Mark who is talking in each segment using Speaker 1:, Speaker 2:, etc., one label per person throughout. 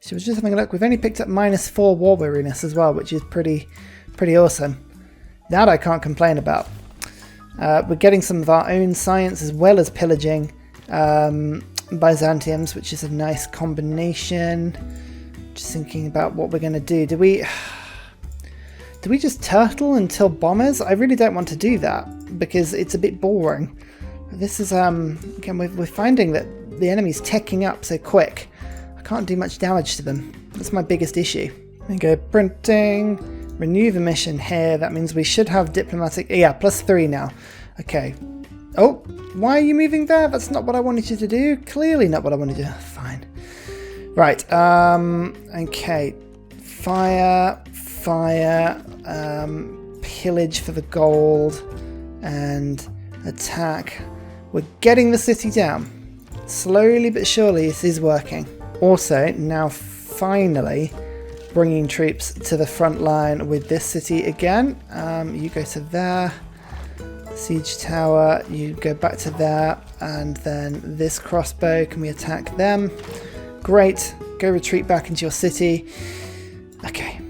Speaker 1: So we're just having a look. We've only picked up -4 war weariness as well, which is pretty awesome. That I can't complain about. We're getting some of our own science as well as pillaging Byzantiums, which is a nice combination. Just thinking about what we're going to do. Do we just turtle until bombers? I really don't want to do that because it's a bit boring. This is again we're finding that the enemy's teching up so quick. I can't do much damage to them. That's my biggest issue. We go printing, renew the mission here. That means we should have diplomatic. Yeah, +3 now. Okay. Oh, why are you moving there? That's not what I wanted you to do. Clearly not what I wanted to do. Fine. Right. Okay. Fire. Pillage for the gold and attack. We're getting the city down. Slowly but surely this is working. Also, now finally bringing troops to the front line with this city again. You go to there. Siege tower, you go back to there. And then this crossbow, can we attack them? Great. Go retreat back into your city. Okay.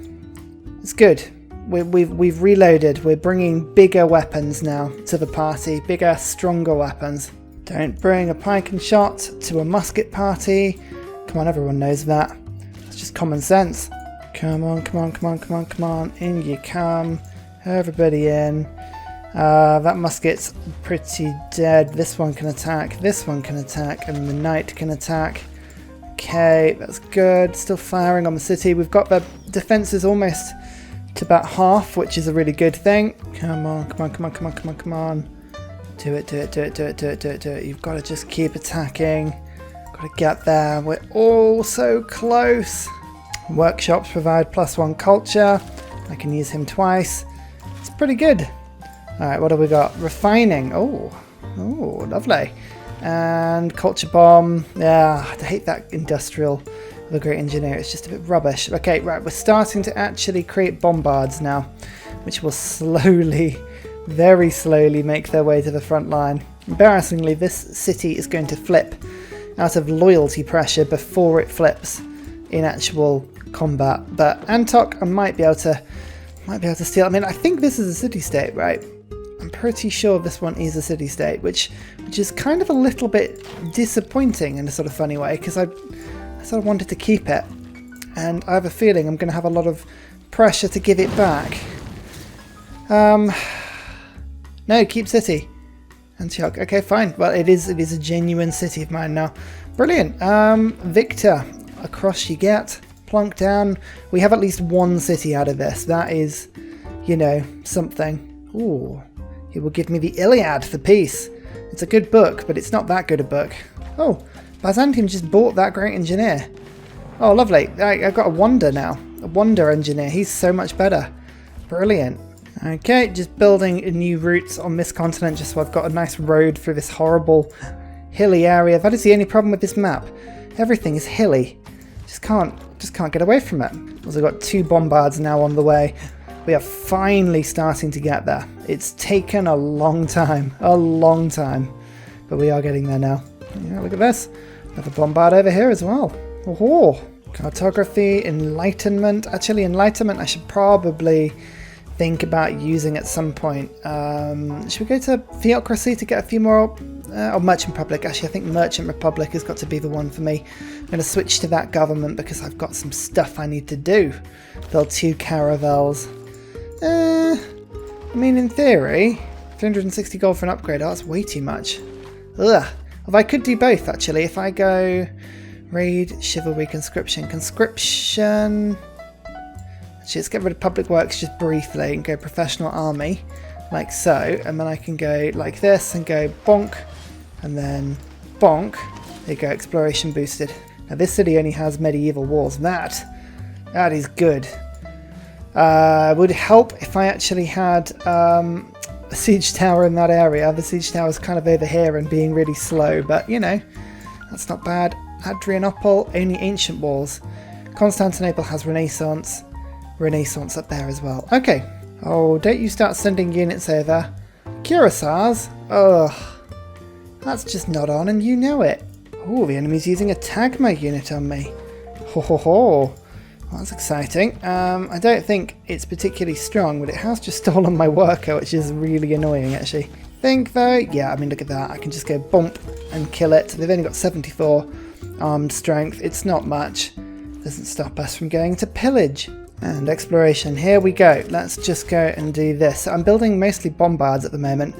Speaker 1: It's good. We've reloaded. We're bringing bigger weapons now to the party. Bigger, stronger weapons. Don't bring a pike and shot to a musket party. Come on, everyone knows that. It's just common sense. Come on, come on, come on, come on, come on. In you come. Everybody in. That musket's pretty dead. This one can attack. This one can attack. And the knight can attack. Okay, that's good. Still firing on the city. We've got the defences almost to about half, which is a really good thing. Come on, come on, come on, come on, come on, come on. Do it, do it, do it, do it, do it, do it, do it. You've got to just keep attacking. Got to get there. We're all so close. Workshops provide +1 culture. I can use him twice. It's pretty good. Alright, what have we got? Refining. Oh, lovely. And culture bomb. Yeah, I hate that industrial. The great engineer. It's just a bit rubbish. Okay, right. We're starting to actually create bombards now, which will slowly, very slowly make their way to the front line. Embarrassingly, this city is going to flip out of loyalty pressure before it flips in actual combat. But Antok, I might be able to steal. I mean, I think this is a city-state, right? I'm pretty sure this one is a city-state, which is kind of a little bit disappointing in a sort of funny way, because I sort of wanted to keep it, and I have a feeling I'm going to have a lot of pressure to give it back. No, keep city. Antioch. Okay, fine. Well, it is a genuine city of mine now. Brilliant. Victor, across you get. Plunk down. We have at least one city out of this. That is, you know, something. Ooh. He will give me the Iliad for peace. It's a good book, but it's not that good a book. Oh, Byzantium just bought that great engineer. Oh, lovely. I've got a wonder now. A wonder engineer. He's so much better. Brilliant. Okay, just building new routes on this continent just so I've got a nice road through this horrible hilly area. That is the only problem with this map. Everything is hilly. Just can't get away from it. Also got 2 bombards now on the way. We are finally starting to get there. It's taken a long time, but we are getting there now. Yeah, look at this. Another bombard over here as well. Oh, cartography, enlightenment. Actually, enlightenment I should probably think about using at some point. Should we go to theocracy to get a few more? Or Merchant Republic. Actually, I think Merchant Republic has got to be the one for me. I'm going to switch to that government because I've got some stuff I need to do. Build 2 caravels. I mean, in theory, 360 gold for an upgrade. Oh, that's way too much. Ugh. Although I could do both, actually. If I go raid, chivalry, conscription. Actually, let's get rid of public works just briefly and go professional army, like so. And then I can go like this and go bonk, and then bonk. There you go, exploration boosted. Now this city only has medieval walls. That is good. Would help if I actually had a siege tower in that area. The siege tower is kind of over here and being really slow, but you know, that's not bad. Adrianople, only ancient walls. Constantinople has Renaissance up there as well. Okay. Oh, don't you start sending units over. Cuirassiers? Ugh. That's just not on, and you know it. Oh, the enemy's using a Tagma unit on me. Ho ho ho. Well, that's exciting. I don't think it's particularly strong, but it has just stolen my worker, which is really annoying actually. Think though, yeah, I mean look at that. I can just go bump and kill it. They've only got 74 armed strength. It's not much. Doesn't stop us from going to pillage and exploration. Here we go. Let's just go and do this. I'm building mostly bombards at the moment.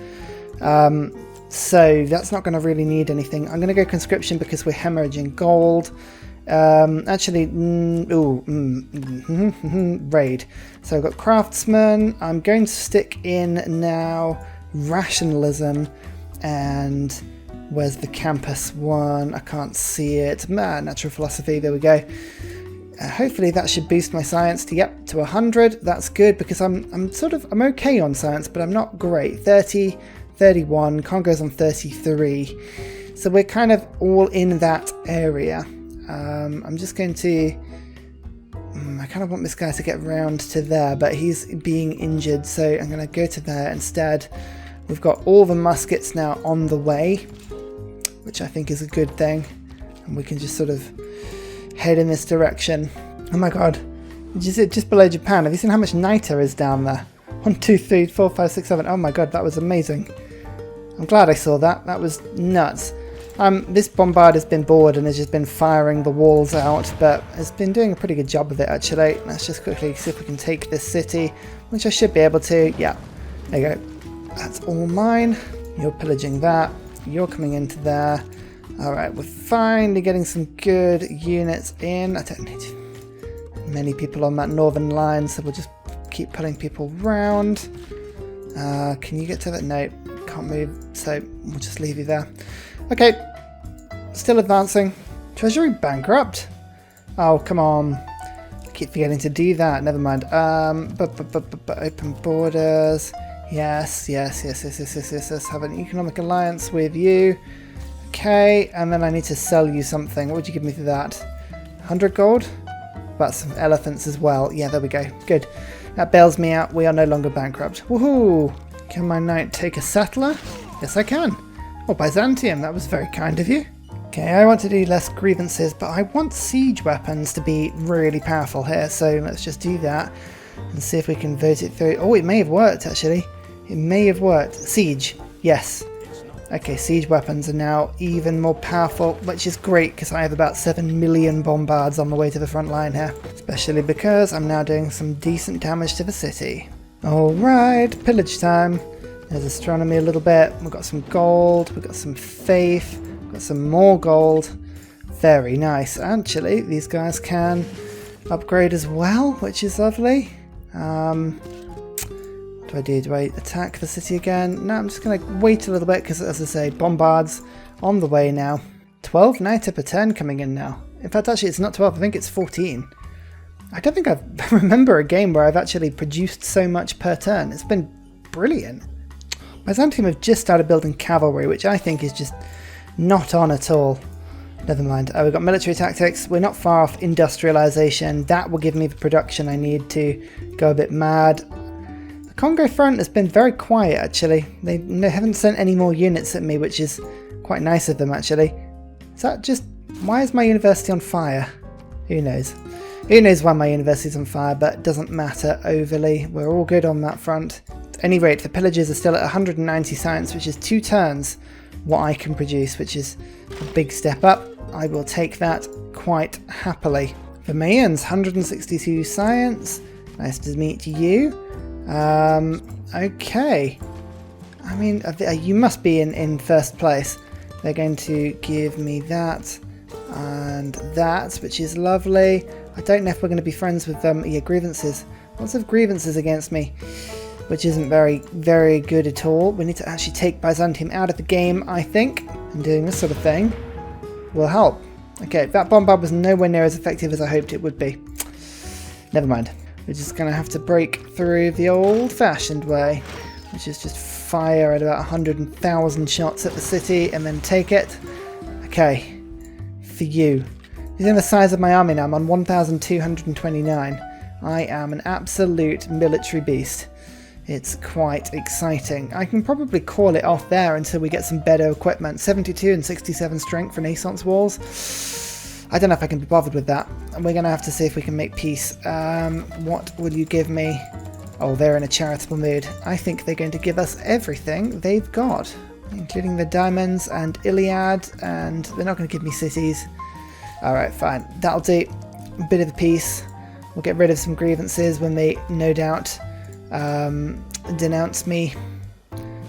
Speaker 1: So that's not going to really need anything. I'm going to go conscription because we're hemorrhaging gold. Raid. So I've got craftsman. I'm going to stick in now rationalism, and where's the campus one? I can't see it. Natural philosophy, there we go. Hopefully that should boost my science to 100. That's good because I'm okay on science, but I'm not great. 30, 31, Congo's on 33. So we're kind of all in that area. I'm just going to... I kind of want this guy to get round to there, but he's being injured, so I'm going to go to there instead. We've got all the muskets now on the way, which I think is a good thing. And we can just sort of head in this direction. Oh my god. Just below Japan. Have you seen how much niter is down there? 1, 2, 3, 4, 5, 6, 7. Oh my god, that was amazing. I'm glad I saw that. That was nuts. This bombard has been bored and has just been firing the walls out, but has been doing a pretty good job of it actually. Let's just quickly see if we can take this city, which I should be able to. Yeah, there you go. That's all mine. You're pillaging that. You're coming into there. Alright, we're finally getting some good units in. I don't need many people on that northern line, so we'll just keep pulling people round. Can you get to that? No, can't move, so we'll just leave you there. Okay, still advancing. Treasury bankrupt? Oh, come on. I keep forgetting to do that. Never mind. Open borders. Yes. Have an economic alliance with you. Okay, and then I need to sell you something. What would you give me for that? 100 gold? About some elephants as well. Yeah, there we go. Good. That bails me out. We are no longer bankrupt. Woohoo! Can my knight take a settler? Yes, I can. Oh, Byzantium. That was very kind of you. Okay, I want to do less grievances, but I want siege weapons to be really powerful here. So let's just do that and see if we can vote it through. Oh, it may have worked, actually. It may have worked. Siege. Yes. Okay, siege weapons are now even more powerful, which is great because I have about 7 million bombards on the way to the front line here. Especially because I'm now doing some decent damage to the city. Alright, pillage time. There's astronomy a little bit. We've got some gold. We've got some faith. We've got some more gold. Very nice. Actually, these guys can upgrade as well, which is lovely. What do I do? Do I attack the city again? No, I'm just going to wait a little bit because, as I say, bombards on the way now. 12 niter per turn coming in now. In fact, actually, it's not 12. I think it's 14. I don't think I remember a game where I've actually produced so much per turn. It's been brilliant. Byzantium have just started building cavalry, which I think is just not on at all. Never mind. We've got military tactics. We're not far off industrialization. That will give me the production I need to go a bit mad. The Congo front has been very quiet, actually. They haven't sent any more units at me, which is quite nice of them, actually. Is that just... Why is my university on fire? Who knows? Who knows why my university's on fire, but it doesn't matter overly. We're all good on that front. At any rate, the pillagers are still at 190 science, which is 2 turns what I can produce, which is a big step up. I will take that quite happily. The Mayans, 162 science. Nice to meet you. Okay. I mean, you must be in first place. They're going to give me that and that, which is lovely. I don't know if we're going to be friends with them. Yeah, grievances. Lots of grievances against me, which isn't very, very good at all. We need to actually take Byzantium out of the game, I think. And doing this sort of thing will help. Okay, that bombard was nowhere near as effective as I hoped it would be. Never mind. We're just going to have to break through the old-fashioned way, which is just fire at about 100,000 shots at the city and then take it. Okay, for you. Using the size of my army now, I'm on 1,229. I am an absolute military beast. It's quite exciting. I can probably call it off there until we get some better equipment. 72 and 67 strength for Renaissance walls. I don't know if I can be bothered with that. And we're going to have to see if we can make peace. What will you give me? Oh, they're in a charitable mood. I think they're going to give us everything they've got, including the diamonds and Iliad, and they're not going to give me cities. Alright, fine. That'll do. A bit of the peace. We'll get rid of some grievances when they, no doubt, denounce me.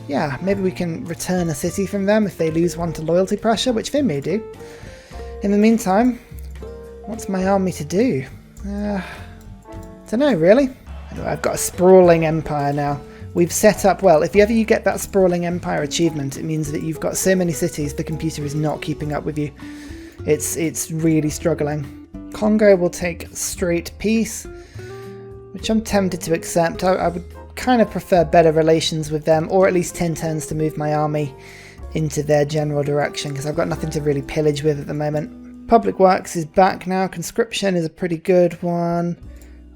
Speaker 1: Yeah, maybe we can return a city from them if they lose one to loyalty pressure, which they may do. In the meantime, what's my army to do? Don't know, really. Anyway, I've got a sprawling empire now. We've set up, well, if ever you get that sprawling empire achievement, it means that you've got so many cities the computer is not keeping up with you. It's really struggling. Congo will take straight peace, which I'm tempted to accept. I would kind of prefer better relations with them, or at least 10 turns to move my army into their general direction, because I've got nothing to really pillage with at the moment. Public Works is back now. Conscription is a pretty good one.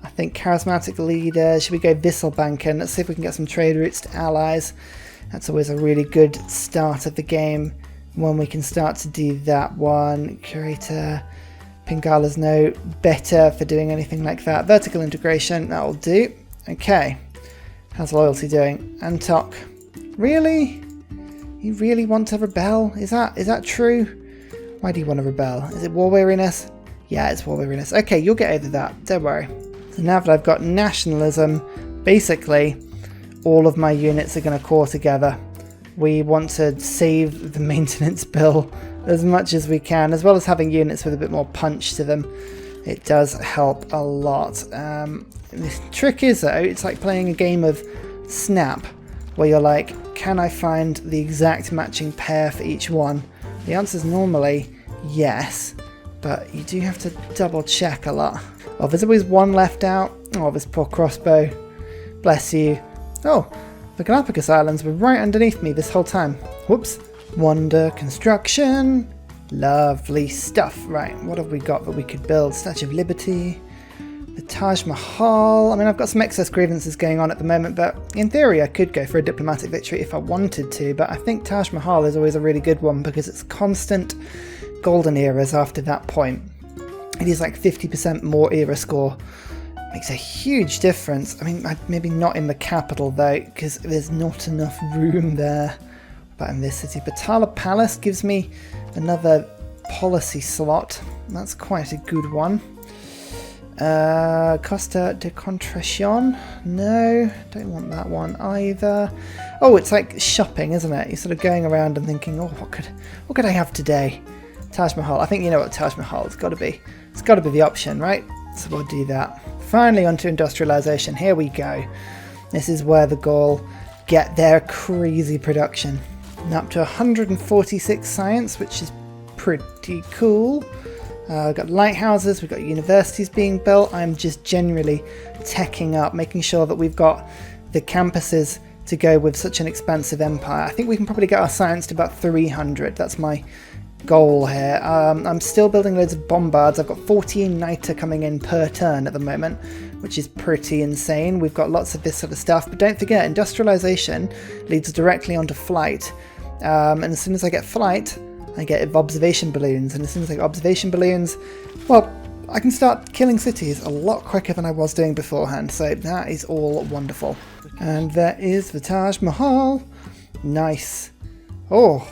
Speaker 1: I think Charismatic Leader. Should we go Visselbanken? Let's see if we can get some trade routes to allies. That's always a really good start of the game when we can start to do that one. Curator. Pingala's no better for doing anything like that. Vertical integration, that'll do. Okay. How's loyalty doing? Antok. Really? You really want to rebel? Is that true? Why do you want to rebel? Is it war weariness? Yeah, it's war weariness. Okay, you'll get over that. Don't worry. So now that I've got nationalism, basically all of my units are going to core together. We want to save the maintenance bill as much as we can, as well as having units with a bit more punch to them. It does help a lot. The trick is, though, it's like playing a game of Snap, where you're like, can I find the exact matching pair for each one? The answer is normally yes, but you do have to double check a lot. Oh, there's always one left out. Oh, this poor crossbow. Bless you. Oh, the Galapagos Islands were right underneath me this whole time. Whoops. Wonder construction. Lovely stuff. Right, what have we got that we could build? Statue of Liberty. The Taj Mahal. I mean, I've got some excess grievances going on at the moment, but in theory I could go for a diplomatic victory if I wanted to, but I think Taj Mahal is always a really good one because it's constant golden eras after that point. It is like 50% more era score. Makes a huge difference. I mean, maybe not in the capital though, because there's not enough room there. But in this city, Batala Palace gives me another policy slot. That's quite a good one. Costa de Contrition. No, don't want that one either. Oh, it's like shopping, isn't it? You're sort of going around and thinking, oh, what could I have today? Taj Mahal. I think you know what Taj Mahal has got to be. It's got to be the option, right? So we'll do that. Finally onto industrialization. Here we go. This is where the Gaul get their crazy production. And up to 146 science, which is pretty cool. We've got lighthouses, we've got universities being built. I'm just generally teching up, making sure that we've got the campuses to go with such an expansive empire. I think we can probably get our science to about 300. That's my goal here. I'm still building loads of bombards. I've got 14 niter coming in per turn at the moment, which is pretty insane. We've got lots of this sort of stuff, but don't forget, industrialization leads directly onto flight. And as soon as I get flight, I get observation balloons, and as soon as I get observation balloons, well, I can start killing cities a lot quicker than I was doing beforehand, so that is all wonderful. And there is the Taj Mahal. Nice. Oh,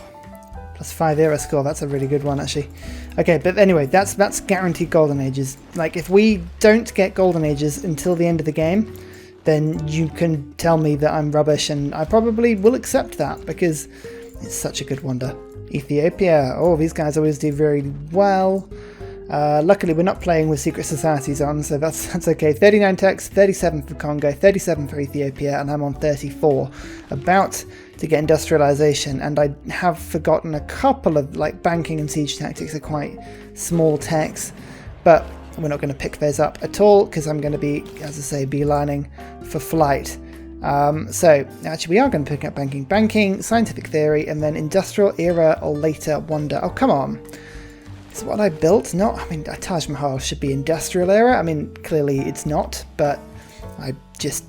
Speaker 1: +5 era score, that's a really good one actually. Okay, but anyway, that's guaranteed golden ages. Like, if we don't get golden ages until the end of the game, then you can tell me that I'm rubbish, and I probably will accept that, because it's such a good wonder. Ethiopia. Oh, these guys always do very well. Luckily, we're not playing with secret societies on, so that's okay. 39 techs, 37 for Congo, 37 for Ethiopia, and I'm on 34. About to get industrialization, and I have forgotten a couple of, like, banking and siege tactics are quite small techs, but we're not going to pick those up at all, because I'm going to be, as I say, beelining for flight. So actually we are going to pick up banking, scientific theory, and then industrial era or later wonder. Oh, come on. Is what I built not? I mean, Taj Mahal should be industrial era. I mean, clearly it's not, but I just,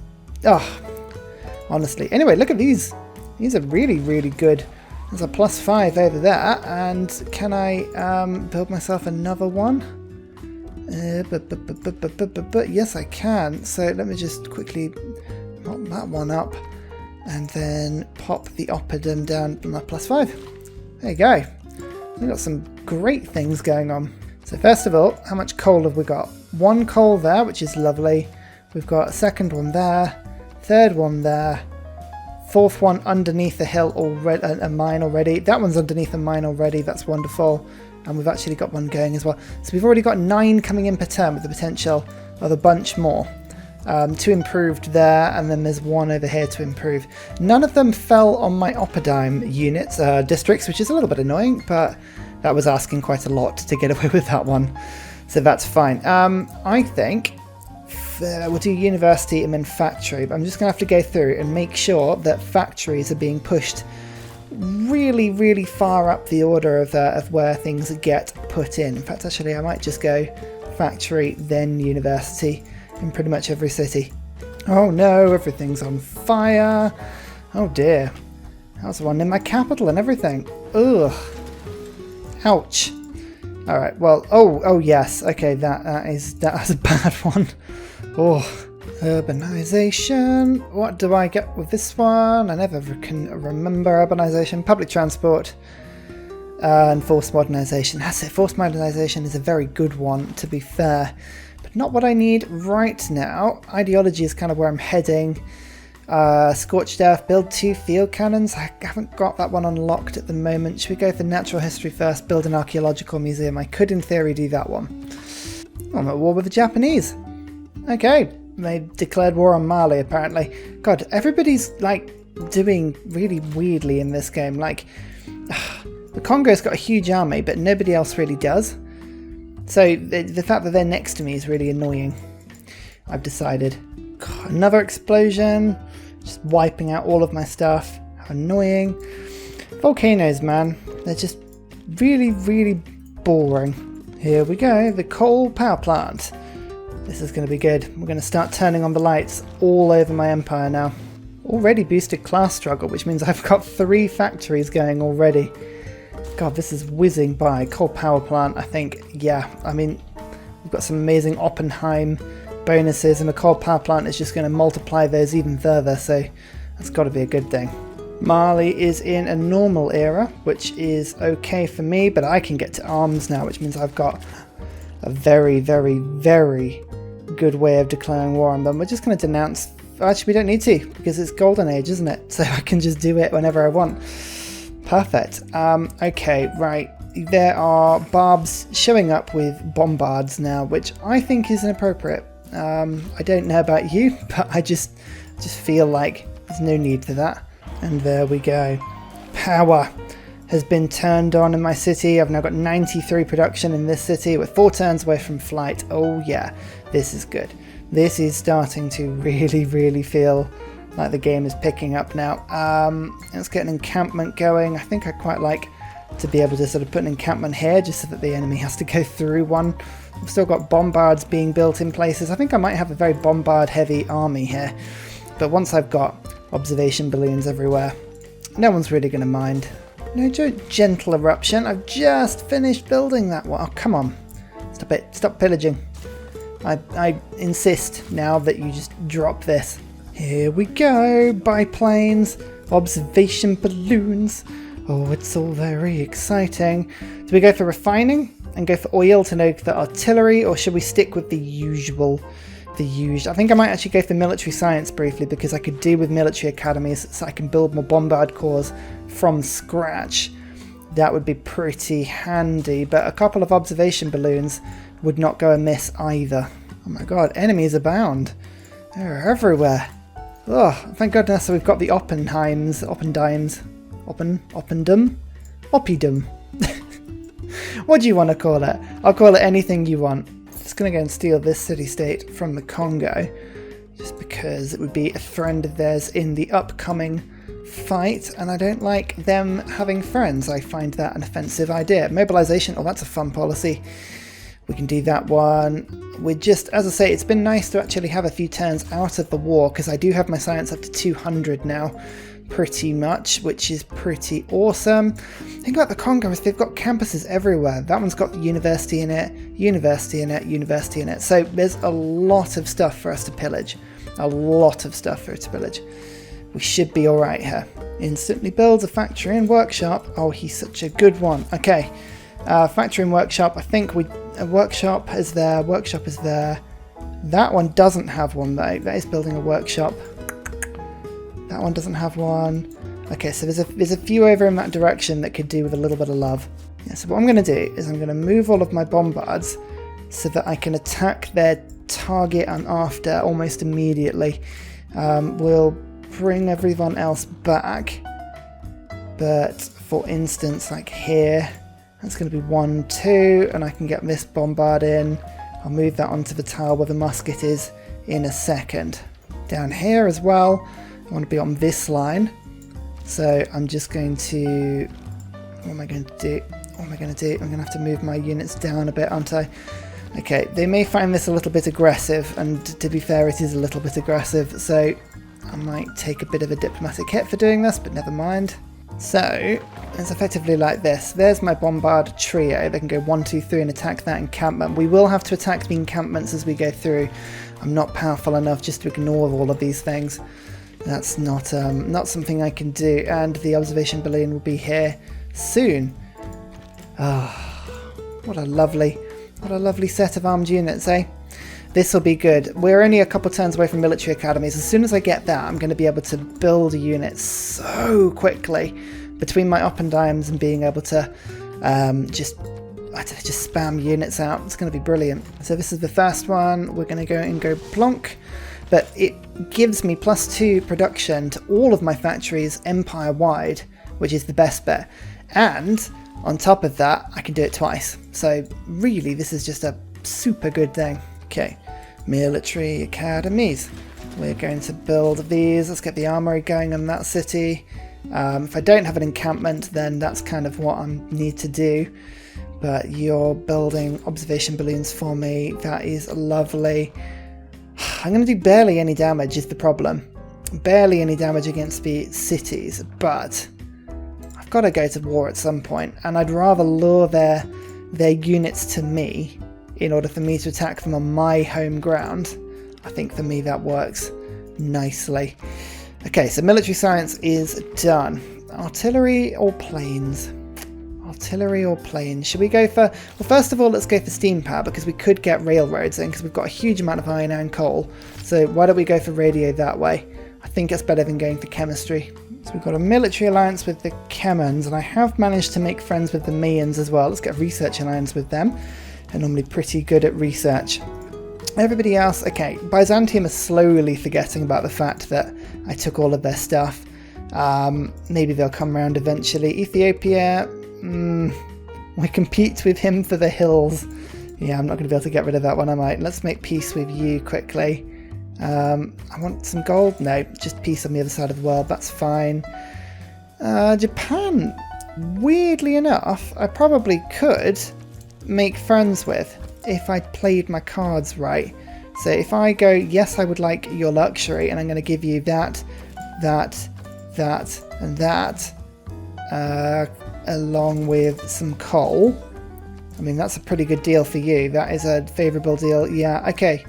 Speaker 1: honestly. Anyway, look at these. These are really, really good There's a +5 over there, and can I build myself another one? Yes, I can. So let me just quickly pop that one up, and then pop the oppidum down on my +5. There you go. We've got some great things going on. So first of all, how much coal have we got? 1 coal there, which is lovely. We've got a second one there, third one there, fourth one underneath the hill already, a mine already. That one's underneath a mine already. That's wonderful. And we've actually got one going as well. So we've already got 9 coming in per turn with the potential of a bunch more. 2 improved there, and then there's 1 over here to improve. None of them fell on my oppidum units, districts, which is a little bit annoying, but that was asking quite a lot to get away with that one. So that's fine. I think we'll do university and then factory, but I'm just going to have to go through and make sure that factories are being pushed really, really far up the order of where things get put in. In fact, actually, I might just go factory, then university in pretty much every city. Oh no, everything's on fire. Oh dear. That's one in my capital and everything. Ugh. Ouch. Alright, well, oh yes, okay, that is a bad one. Oh, urbanization. What do I get with this one? I never can remember urbanization. Public transport and forced modernization. That's it, forced modernization is a very good one, to be fair, but not what I need right now. Ideology is kind of where I'm heading. Scorched Earth, build 2 field cannons. I haven't got that one unlocked at the moment. Should we go for natural history first, build an archaeological museum? I could in theory do that one. Oh, I'm at war with the Japanese. Okay, they declared war on Mali apparently. God, everybody's like doing really weirdly in this game. Like, the Congo's got a huge army, but nobody else really does. So the fact that they're next to me is really annoying. I've decided. God, another explosion. Just wiping out all of my stuff. How annoying. Volcanoes, man. They're just really, really boring. Here we go. The coal power plant. This is going to be good. We're going to start turning on the lights all over my empire now. Already boosted class struggle, which means I've got 3 factories going already. God, this is whizzing by. Coal power plant, I think. Yeah, I mean, we've got some amazing Oppenheim bonuses, and the coal power plant is just going to multiply those even further, so that's got to be a good thing. Mali is in a normal era, which is okay for me, but I can get to arms now, which means I've got a very, very, very good way of declaring war on them. We're just going to denounce... Actually, we don't need to, because it's Golden Age, isn't it? So I can just do it whenever I want. Perfect. Okay, right. There are barbs showing up with bombards now, which I think is inappropriate. I don't know about you, but I just feel like there's no need for that. And there we go. Power has been turned on in my city. I've now got 93 production in this city. We're 4 turns away from flight. Oh yeah, this is good. This is starting to really, really feel like the game is picking up now. Let's get an encampment going. I think I quite like to be able to sort of put an encampment here just so that the enemy has to go through one. We've still got bombards being built in places. I think I might have a very bombard heavy army here. But once I've got observation balloons everywhere, no one's really going to mind. No, gentle eruption. I've just finished building that one. Oh, come on. Stop it. Stop pillaging. I insist now that you just drop this. Here we go. Biplanes. Observation balloons. Oh, it's all very exciting. Do we go for refining and go for oil to know the artillery, or should we stick with the usual? I think I might actually go for military science briefly, because I could do with military academies, so I can build more bombard corps from scratch. That would be pretty handy, but a couple of observation balloons would not go amiss either. Oh my god, enemies abound. They're everywhere. Oh, thank goodness we've got the Oppendum. What do you want to call it? I'll call it anything you want. Just going to go and steal this city-state from the Congo, just because it would be a friend of theirs in the upcoming fight, and I don't like them having friends. I find that an offensive idea. Mobilization, oh, that's a fun policy. We can do that one. We're just, as I say, it's been nice to actually have a few turns out of the war, because I do have my science up to 200 now. pretty much, which is pretty awesome. The thing about the Congo is they've got campuses everywhere. That one's got university in it, university in it, university in it. So there's a lot of stuff for us to pillage. A lot of stuff for us to pillage. We should be alright here. Instantly builds a factory and workshop. Oh, he's such a good one. Okay, factory and workshop. I think a workshop is there. Workshop is there. That one doesn't have one though. That is building a workshop. That one doesn't have one. Okay, so there's a few over in that direction that could do with a little bit of love. Yeah, so what I'm going to do is I'm going to move all of my bombards so that I can attack their target and after almost immediately. We'll bring everyone else back, but for instance, like here, that's going to be 1, 2, and I can get this bombard in. I'll move that onto the tile where the musket is in a second. Down here as well, I want to be on this line, so I'm just going to, what am I going to do? What am I going to do? I'm going to have to move my units down a bit, aren't I? Okay, they may find this a little bit aggressive, and to be fair, it is a little bit aggressive, so I might take a bit of a diplomatic hit for doing this, but never mind. So, it's effectively like this. There's my bombard trio. They can go 1, 2, 3 and attack that encampment. We will have to attack the encampments as we go through. I'm not powerful enough just to ignore all of these things. That's not something I can do. And the observation balloon will be here soon. Ah, what a lovely set of armed units, eh? This will be good. We're only a couple turns away from military academies. As soon as I get that, I'm going to be able to build a unit so quickly between my up and downs and being able to just spam units out. It's going to be brilliant. So this is the first one. We're going to go and go plonk. But it gives me +2 production to all of my factories empire-wide, which is the best bit. And on top of that, I can do it twice. So really, this is just a super good thing. Okay, military academies. We're going to build these. Let's get the armory going in that city. If I don't have an encampment, then that's kind of what I need to do. But you're building observation balloons for me. That is lovely. I'm going to do barely any damage is the problem. Barely any damage against the cities, but I've got to go to war at some point, and I'd rather lure their units to me in order for me to attack them on my home ground. I think for me that works nicely. Okay, so military science is done. Artillery or planes? Artillery or planes? Should we go for... Well, first of all, let's go for steam power, because we could get railroads in, because we've got a huge amount of iron and coal. So why don't we go for radio that way? I think it's better than going for chemistry. So we've got a military alliance with the Chemans, and I have managed to make friends with the Mayans as well. Let's get a research alliance with them. They're normally pretty good at research. Everybody else, okay, Byzantium is slowly forgetting about the fact that I took all of their stuff. Maybe they'll come around eventually. Ethiopia, we compete with him for the hills. Yeah, I'm not going to be able to get rid of that one, am I? Let's make peace with you quickly. I want some gold. No, just peace on the other side of the world. That's fine. Japan, weirdly enough, I probably could make friends with if I played my cards right. So if I go, yes, I would like your luxury, and I'm going to give you that, and that, along with some coal. I mean, that's a pretty good deal for you. That is a favourable deal. Yeah, okay.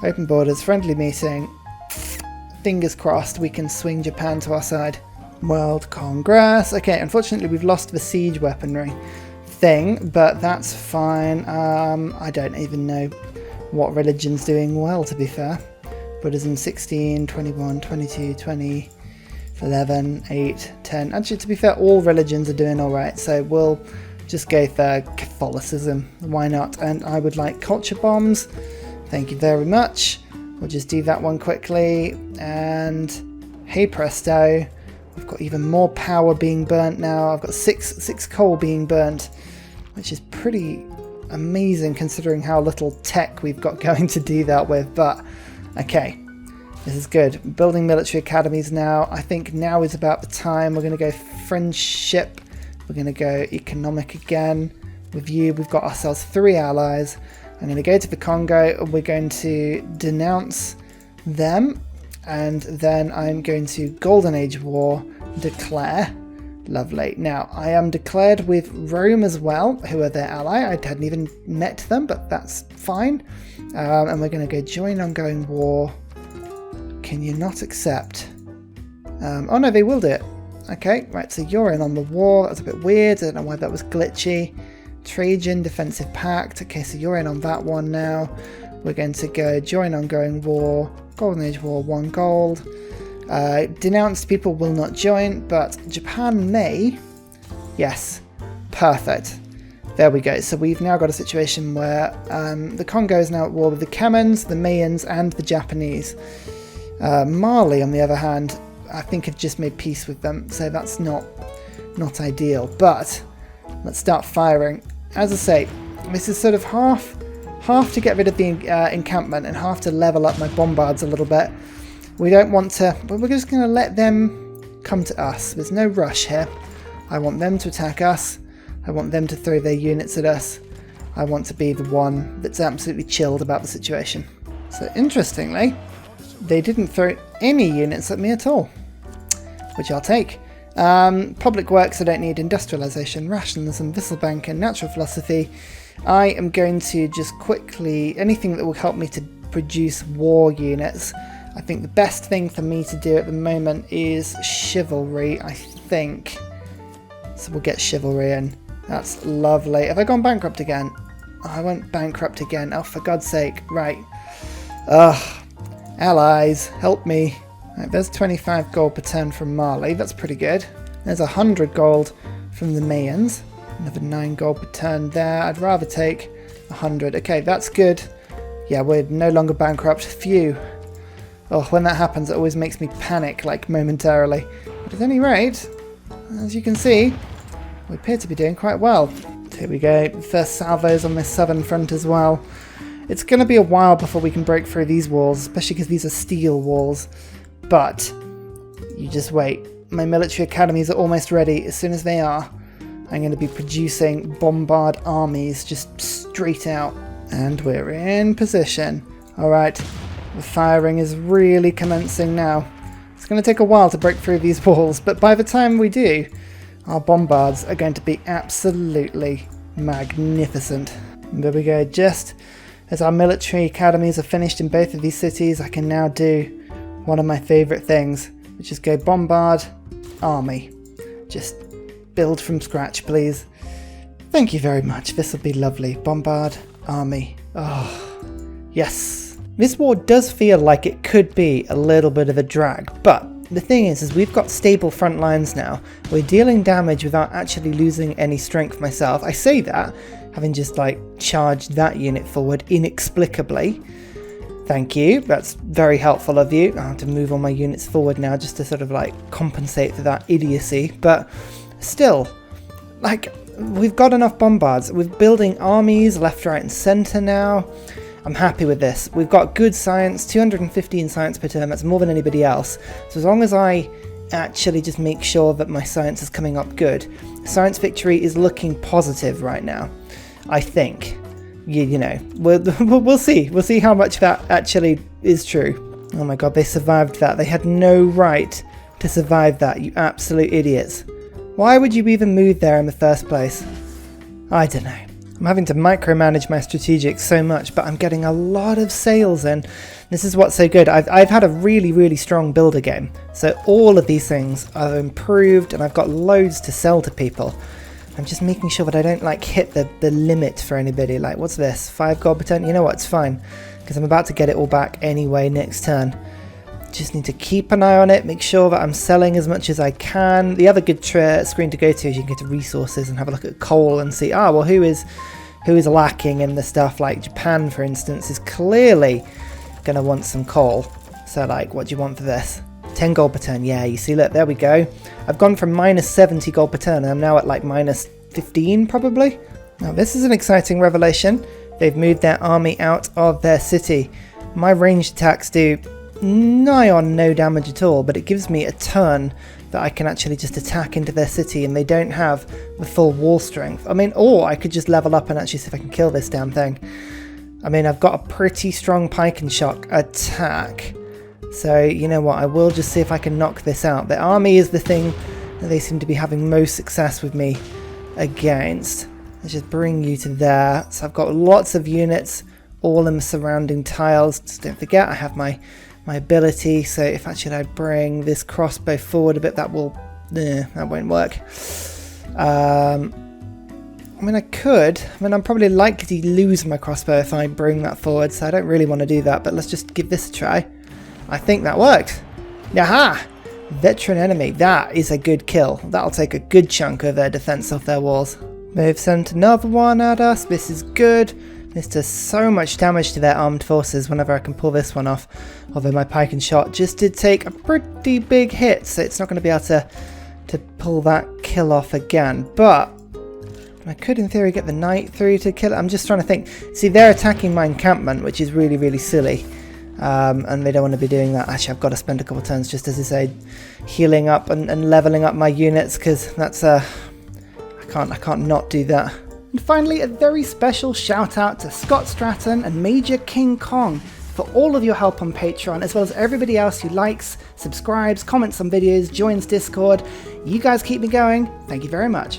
Speaker 1: Open borders, friendly meeting. Fingers crossed we can swing Japan to our side. World Congress. Okay, unfortunately we've lost the siege weaponry thing, but that's fine. I don't even know what religion's doing well, to be fair. Buddhism 16, 21, 22, 20, 11, 8, 10. Actually, to be fair, all religions are doing alright, so we'll just go for Catholicism. Why not? And I would like culture bombs. Thank you very much. We'll just do that one quickly. And hey presto, we've got even more power being burnt now. I've got six coal being burnt, which is pretty amazing considering how little tech we've got going to do that with. But okay, this is good. Building military academies now. I think now is about the time. We're going to go friendship. We're going to go economic again. With you, we've got ourselves 3 allies. I'm going to go to the Congo, and we're going to denounce them. and then I'm going to Golden Age War, declare. Lovely. Now, I am declared with Rome as well, who are their ally. I hadn't even met them, but that's fine. And we're going to go join ongoing war. Can you not accept? Oh no, they will do it. Okay, right, so you're in on the war. That's a bit weird. I don't know why that was glitchy. Trajan, Defensive Pact. Okay, so you're in on that one now. We're going to go join ongoing war. Golden Age War, 1 gold. Denounced people will not join, but Japan may. Yes, perfect. There we go. So we've now got a situation where the Congo is now at war with the Kamens, the Mayans, and the Japanese. Mali, on the other hand, I think have just made peace with them, so that's not ideal. But let's start firing. As I say, this is sort of half to get rid of the encampment and half to level up my bombards a little bit. We don't want to, but we're just going to let them come to us. There's no rush here. I want them to attack us. I want them to throw their units at us. I want to be the one that's absolutely chilled about the situation. So interestingly, they didn't throw any units at me at all, which I'll take. Public works, I don't need. Industrialization, rationalism, Wisselbank, and natural philosophy. I am going to just quickly, anything that will help me to produce war units. I think the best thing for me to do at the moment is chivalry, I think. So we'll get chivalry in. That's lovely. Have I gone bankrupt again? Oh, I went bankrupt again. Oh, for God's sake. Right. Ugh. Allies, help me. Right, there's 25 gold per turn from Mali. That's pretty good. There's 100 gold from the Mayans. Another 9 gold per turn there. I'd rather take 100. Okay, that's good. Yeah, we're no longer bankrupt. Phew. Oh, when that happens, it always makes me panic, like, momentarily. But at any rate, as you can see, we appear to be doing quite well. Here we go. First salvos on this southern front as well. It's going to be a while before we can break through these walls, especially because these are steel walls. But you just wait. My military academies are almost ready. As soon as they are, I'm going to be producing bombard armies just straight out. And we're in position. All right. The firing is really commencing now. It's going to take a while to break through these walls, but by the time we do, our bombards are going to be absolutely magnificent. And there we go. Just as our military academies are finished in both of these cities, I can now do one of my favourite things, which is go bombard, army. Just build from scratch, please. Thank you very much. This will be lovely. Bombard, army. Oh, yes. This war does feel like it could be a little bit of a drag, but the thing is we've got stable front lines now. We're dealing damage without actually losing any strength myself. I say that, having just like charged that unit forward inexplicably. Thank you, that's very helpful of you. I have to move all my units forward now just to sort of like compensate for that idiocy, but still, like, we've got enough bombards. We're building armies left, right and centre now. I'm happy with this. We've got good science, 215 science per turn, that's more than anybody else. So as long as I actually just make sure that my science is coming up good, science victory is looking positive right now, I think. You know, we'll see. We'll see how much that actually is true. Oh my god, they survived that. They had no right to survive that, you absolute idiots. Why would you even move there in the first place? I don't know. I'm having to micromanage my strategics so much, but I'm getting a lot of sales in. This is what's so good. I've had a really, really strong builder game. So all of these things are improved and I've got loads to sell to people. I'm just making sure that I don't like hit the limit for anybody. Like, what's this? 5 gold per turn? You know what? It's fine. Because I'm about to get it all back anyway next turn. Just need to keep an eye on it, make sure that I'm selling as much as I can. The other good screen to go to is you can go to resources and have a look at coal and see, well, who is lacking in the stuff. Like Japan, for instance, is clearly going to want some coal. So like, what do you want for this? 10 gold per turn. Yeah, you see, look, there we go. I've gone from minus 70 gold per turn and I'm now at like minus 15 probably. Now this is an exciting revelation. They've moved their army out of their city. My ranged attacks do nigh on no damage at all, but it gives me a turn that I can actually just attack into their city and they don't have the full wall strength. I mean, or I could just level up and actually see if I can kill this damn thing. I mean, I've got a pretty strong pike and shock attack, So, you know what, I will just see if I can knock this out. The army is the thing that they seem to be having most success with me against. Let's just bring you to there. So I've got lots of units, all in the surrounding tiles. Just don't forget, I have my ability. So if actually I bring this crossbow forward a bit, that won't work. I mean, I'm probably likely to lose my crossbow if I bring that forward, so I don't really want to do that, but let's just give this a try. I think that worked. Aha! Veteran enemy. That is a good kill. That'll take a good chunk of their defense off their walls. They've sent another one at us. This is good. This does so much damage to their armed forces whenever I can pull this one off. Although my pike and shot just did take a pretty big hit, so it's not going to be able to pull that kill off again. But I could, in theory, get the knight through to kill it. I'm just trying to think. See, they're attacking my encampment, which is really, really silly. And they don't want to be doing that. Actually, I've got to spend a couple of turns, just as I say, healing up and leveling up my units, because that's I can't not do that. And finally, a very special shout out to Scott Stratton and Major King Kong for all of your help on Patreon, as well as everybody else who likes, subscribes, comments on videos, joins Discord. You guys keep me going. Thank you very much.